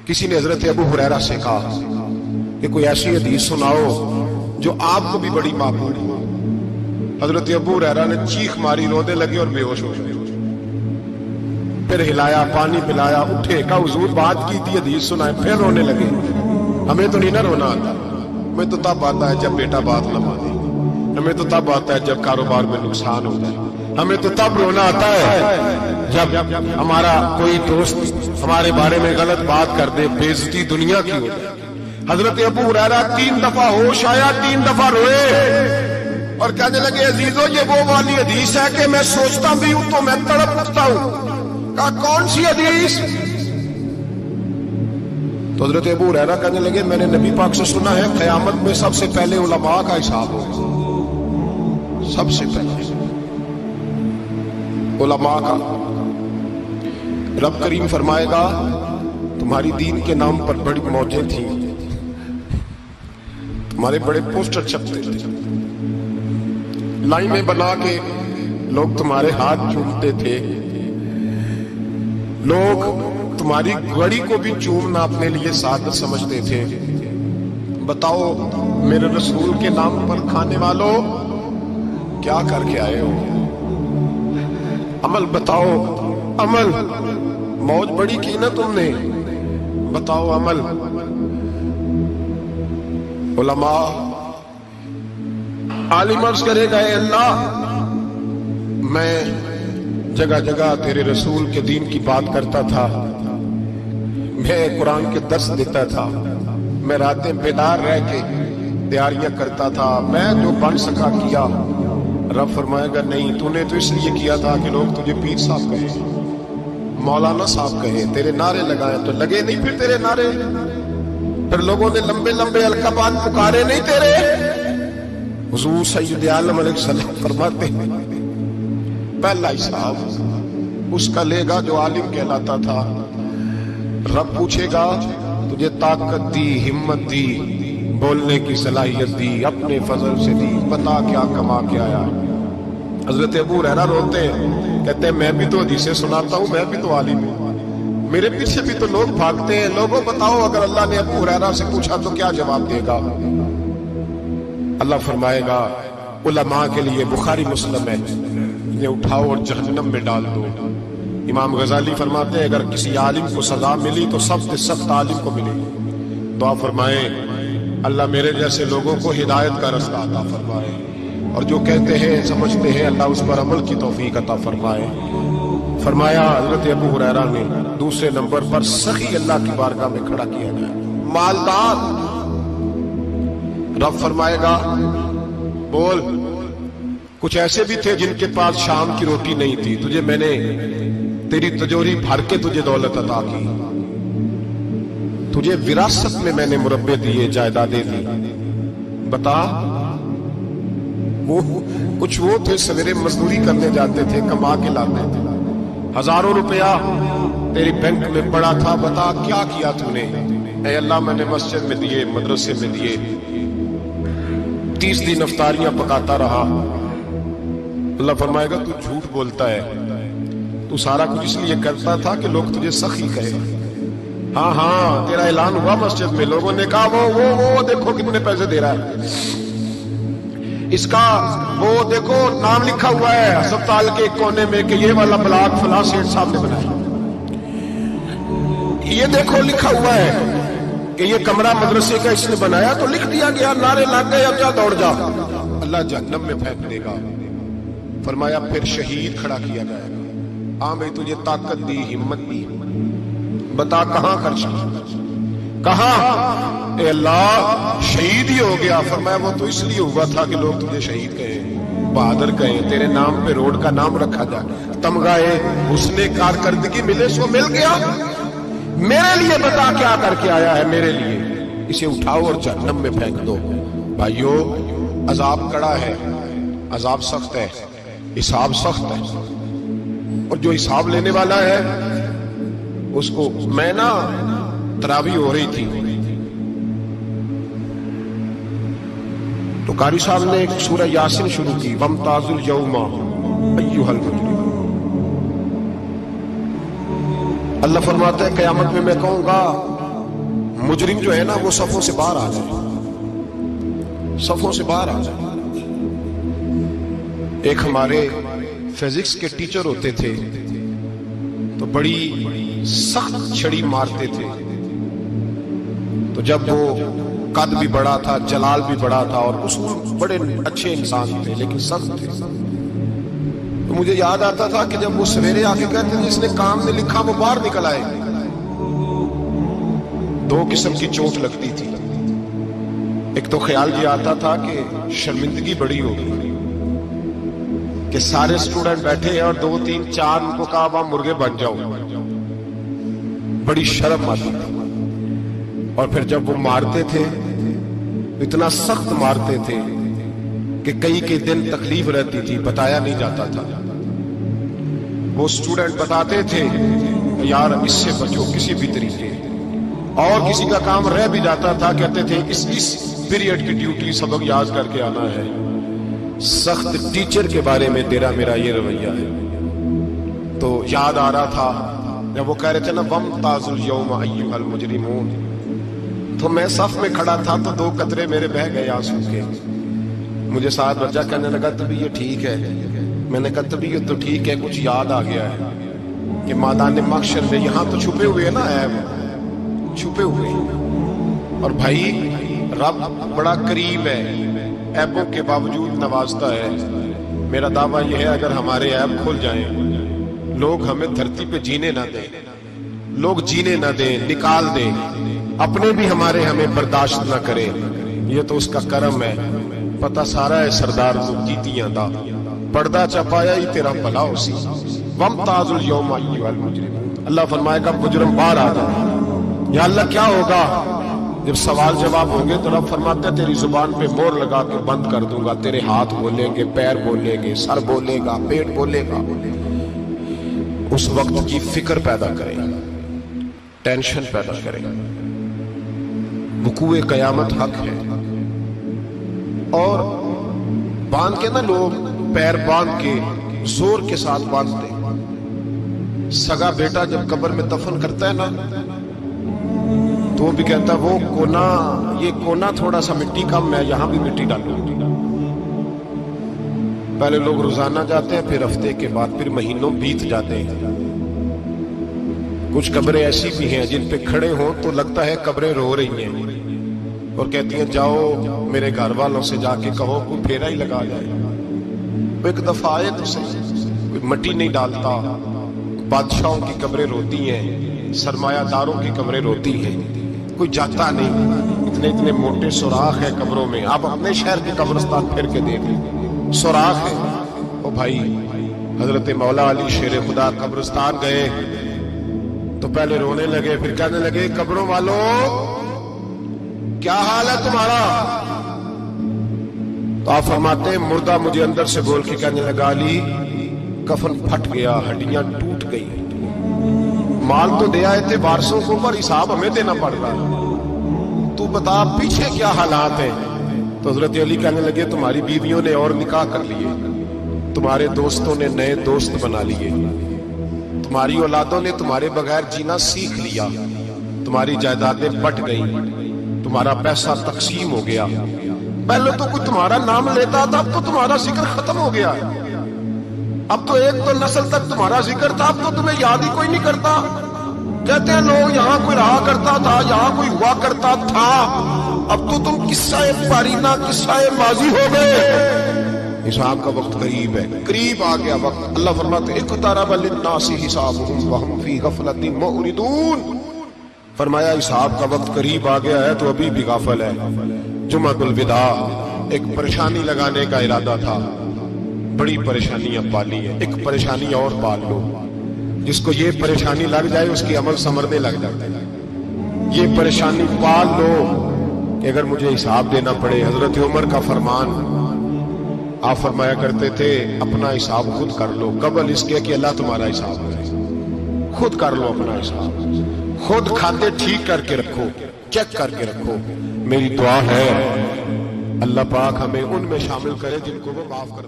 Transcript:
किसी ने हजरत अबू हुरैरा से कहा कि कोई ऐसी हदीस सुनाओ जो आपको भी बड़ी माकूल हो। हजरत अबू हुरैरा ने चीख मारी, रोने लगे और बेहोश हो गए। फिर हिलाया, पानी पिलाया, उठे, कहा हुजूर बात की थी, हदीस सुनाए, फिर रोने लगे। हमें तो नहीं ना रोना आता, हमें तो तब आता है जब बेटा बात न माने, हमें तो तब आता है जब कारोबार में नुकसान हो जाए, हमें तो तब रोना आता है जब हमारा कोई दोस्त हमारे बारे में गलत बात कर दे, बेइज्जती दुनिया की हो जाए। हजरत अबू हुरैरा 3 दफा होश आया, 3 दफा रोए और कहने लगे अजीजों ये वो वाली हदीस है कि मैं सोचता भी हूं तो मैं तड़प उठता हूं। कहा कौन सी हदीस? तो हजरत अबू हुरैरा कहने लगे मैंने नबी पाक से सुना है क़यामत में सबसे पहले उलमा का हिसाब होगा, सबसे पहले उलमा का। रब करीम फरमाएगा तुम्हारी दीन के नाम पर बड़ी मौजें थी, तुम्हारे बड़े पोस्टर छपते थे, लाइनें बना के लोग तुम्हारे हाथ चूमते थे, लोग तुम्हारी घड़ी को भी चूमना अपने लिए सादत समझते थे। बताओ मेरे रसूल के नाम पर खाने वालों क्या करके आए हो? अमल बताओ, अमल। मौज बड़ी की ना तुमने, बताओ अमल। उलमा आलिम अर्ज करेगा अल्लाह मैं जगह जगह तेरे रसूल के दीन की बात करता था, मैं कुरान के दर्स देता था, मैं रातें बेदार रह के तैयारियां करता था, मैं जो बन सका किया। रब फरमाएगा नहीं, तूने तो इसलिए किया था कि लोग तुझे पीर साहब कहे, मौलाना साहब कहे, तेरे नारे लगाए तो लगे नहीं फिर तेरे नारे, फिर लोगों ने लंबे लंबे अलकाबात पुकारे नहीं तेरे। हुजूर सैयद आलम अलैहिस्सलाम फरमाते हैं पहला हिसाब उसका लेगा जो आलिम कहलाता था। रब पूछेगा तुझे ताकत दी, हिम्मत दी, बोलने की सलाहियत दी, अपने फजल से दी, बता क्या कमा के आया। हजरत अबू हुरैरा रोते हैं, कहते हैं मैं भी तो हदीसें सुनाता हूं, मैं भी तो आलिम हूं, मेरे पीछे भी तो लोग भागते हैं। लोगों बताओ अगर अल्लाह ने अबू हुरैरा से पूछा तो क्या जवाब देगा? अल्लाह फरमाएगा उलमा के लिए बुखारी मुस्लिम है, इन्हें उठाओ और जहन्नम में डाल दो। इमाम गजाली फरमाते हैं अगर किसी आलिम को सजा मिली तो सबसे सख्त आलिम को मिलेगी। दुआ फरमाए अल्लाह मेरे जैसे लोगों को हिदायत का रास्ता अता फरमाए, और जो कहते हैं समझते हैं अल्लाह उस पर अमल की तौफीक अता फरमाए। फरमाया हजरत अबू हुरैरा ने दूसरे नंबर पर सखी अल्लाह की बारगाह में खड़ा किया गया, मालदार। रब फरमाएगा बोल, कुछ ऐसे भी थे जिनके पास शाम की रोटी नहीं थी, तुझे मैंने तेरी तिजोरी भर के तुझे दौलत अता की, तुझे विरासत में मैंने मुरब्बे दिए, जायदादें दी। बता वो कुछ वो थे सवेरे मजदूरी करने जाते थे, कमा के लाते थे, हजारों रुपया तेरी बैंक में पड़ा था, बता क्या किया तूने? ऐ अल्लाह मैंने मस्जिद में दिए, मदरसे में दिए, 30 दिन अफ्तारियां पकाता रहा। अल्लाह फरमाएगा तू झूठ बोलता है, तू सारा कुछ इसलिए करता था कि लोग तुझे सखी कहे। हाँ हाँ तेरा ऐलान हुआ मस्जिद में, लोगों ने कहा वो देखो कितने पैसे दे रहा है, इसका वो देखो नाम लिखा हुआ है अस्पताल के कोने में कि ये वाला ब्लॉक फलां सेठ साहब ने बनाया, ये देखो लिखा हुआ है कि ये कमरा मदरसे का इसने बनाया, तो लिख दिया गया, नारे लग गए, अब जा दौड़ जा। अल्लाह जहन्नम में फेंक देगा। फरमाया फिर शहीद खड़ा किया जाएगा, हाँ भाई तुझे ताकत दी, हिम्मत दी, बता कहां खर्च की, कहां? ए अल्लाह शहीद ही हो गया। फरमाया वो तो इसलिए हुआ था कि लोग तुझे शहीद कहे, बहादुर कहे, तेरे नाम पे रोड का नाम रखा जाए, तमगाए हुस्ने कारकर्दगी मिले, सो मिल गया। मेरे लिए बता क्या करके आया है मेरे लिए, इसे उठाओ और जहन्नम में फेंक दो। भाइयों अजाब कड़ा है, अजाब सख्त है, हिसाब सख्त है, और जो हिसाब लेने वाला है उसको, मैं ना तरावी हो रही थी तो कारी साहब ने एक सूरह यासीन शुरू की, वमताजुल यौमा अय्युहल मुजरिम। अल्लाह फरमाता है क़यामत में मैं कहूंगा मुजरिम जो है ना वो सफों से बाहर आ जाए, सफों से बाहर आ जाए। एक हमारे फिजिक्स के टीचर होते थे तो बड़ी सख्त छड़ी मारते थे। तो जब वो कद भी बड़ा था, जलाल भी बड़ा था और उसूल बड़े अच्छे इंसान थे लेकिन सख्त थे, तो मुझे याद आता था कि जब वो सवेरे आके कहते थे जिसने काम में लिखा वो बाहर निकल आए। दो किस्म की चोट लगती थी। एक तो ख्याल ये आता था कि शर्मिंदगी बड़ी होगी कि सारे स्टूडेंट बैठे हैं और 2 3 4 उनको कहा वहां मुर्गे बन जाओ, बड़ी शर्म आती थी। और फिर जब वो मारते थे इतना सख्त मारते थे कि कई दिन तकलीफ रहती थी, बताया नहीं जाता था। वो स्टूडेंट बताते थे यार इससे बचो किसी भी तरीके, और किसी का काम रह भी जाता था कहते थे इस पीरियड की ड्यूटी सबक याद करके आना है। सख्त टीचर के बारे में तेरा मेरा ये रवैया है। तो याद आ रहा था जब वो कह रहे थे ना वमताजुल यौम अय्युहल मुजरिमून, तो मैं सफ में खड़ा था तो 2 कतरे मेरे बह गए आंसू के। मुझे साथ बच्चा कहने लगा तभी ये ठीक है। मैंने कहा तभी ये तो ठीक है, कुछ याद आ गया है कि मैदान महशर में यहाँ तो छुपे हुए हैं ना ऐब, छुपे हुए। और भाई रब बड़ा करीब है, ऐबों के बावजूद नवाजता है। मेरा दावा यह है अगर हमारे ऐब खुल जाएं, लोग हमें धरती पे जीने ना दें, लोग जीने ना दें, निकाल दें, अपने भी हमें बर्दाश्त ना करें, ये तो उसका करम है। पता सारा है सरदार जीतियां दा पर्दा चपाया ही तेरा भला हो सी। वमताजुल यौम अय्युहल मुजरिमून, अल्लाह फरमाएगा मुजरिम बाहर आ जाओ। या अल्लाह क्या होगा जब सवाल जवाब होंगे तो रब फरमाते हैं तेरी जुबान पे मोहर लगा के बंद कर दूंगा, तेरे हाथ बोलेंगे, पैर बोलेंगे, सर बोलेगा, पेट बोलेगा। उस वक्त की फिक्र पैदा करें, टेंशन पैदा करें। वकूए कयामत हक है। और बांध के ना लोग पैर बांध के जोर के साथ बांधते। सगा बेटा जब कब्र में दफन करता है ना तो वो भी कहता वो कोना, ये कोना थोड़ा सा मिट्टी कम है, यहां भी मिट्टी डालो। पहले लोग रोजाना जाते हैं, फिर हफ्ते के बाद, फिर महीनों बीत जाते हैं। कुछ कब्रें ऐसी भी हैं जिन पे खड़े हों तो लगता है कब्रें रो रही हैं और कहती हैं जाओ मेरे घर वालों से जाके कहो कोई फेरा ही लगा जाए। वो एक दफा आए तो सही, कोई मट्टी नहीं डालता। बादशाहों की कब्रें रोती हैं, सरमायादारों की कब्रें रोती हैं, कोई जाता नहीं। इतने मोटे सुराख है कब्रों में। आप अपने शहर के कब्रिस्तान फिर के देख लें, सुराख है। ओ भाई हजरत मौला अली शेर खुदा कब्रिस्तान गए तो पहले रोने लगे, फिर कहने लगे कब्रों वालों क्या हाल है तुम्हारा? तो आप फरमाते हैं मुर्दा मुझे अंदर से बोल के कहने लगा अली कफन फट गया, हड्डियां टूट गई, माल तो दे आए थे वारसों को पर हिसाब हमें देना पड़ रहा है, तू बता पीछे क्या हालात है? तो हजरत अली कहने लगे तुम्हारी बीवियों ने और निकाह कर लिए, तुम्हारे दोस्तों ने नए दोस्त बना लिए, तुम्हारी औलादों ने तुम्हारे बगैर जीना सीख लिया, तुम्हारी जायदादें बट गई, तुम्हारा पैसा तकसीम हो गया। पहले तो कोई तुम्हारा नाम लेता था, अब तो तुम्हारा जिक्र खत्म हो गया। अब तो एक तो नस्ल तक तुम्हारा जिक्र था, अब तो तुम्हें याद ही कोई नहीं करता। कहते हैं लोग यहाँ कोई रहा करता था, यहाँ कोई हुआ करता था, अब तो तुम किस्सा पारीना, किस्सा माजी हो गए। हिसाब का वक्त करीब है, करीब आ गया वक्त। अल्लाह फरमाते इक़्तरब लिन्नासी हिसाबुहुम व हुम फी गफलतिन मुरिदून। फरमाया हिसाब का वक्त करीब आ गया है तो अभी भी गाफिल है। जुमातुल विदा एक परेशानी लगाने का इरादा था, बड़ी परेशानियां पाली है, एक परेशानी और पाल लो। जिसको ये परेशानी लग जाए उसकी अमल समरने लग जाता है। ये परेशानी पाल लो कि अगर मुझे हिसाब देना पड़े। हजरत उमर का फरमान, आप फरमाया करते थे अपना हिसाब खुद कर लो, कबल इसके कि अल्लाह तुम्हारा हिसाब करे। खुद कर लो अपना हिसाब, खुद खाते ठीक करके रखो, चेक करके रखो। मेरी दुआ है अल्लाह पाक हमें उनमें शामिल करे जिनको वो माफ कर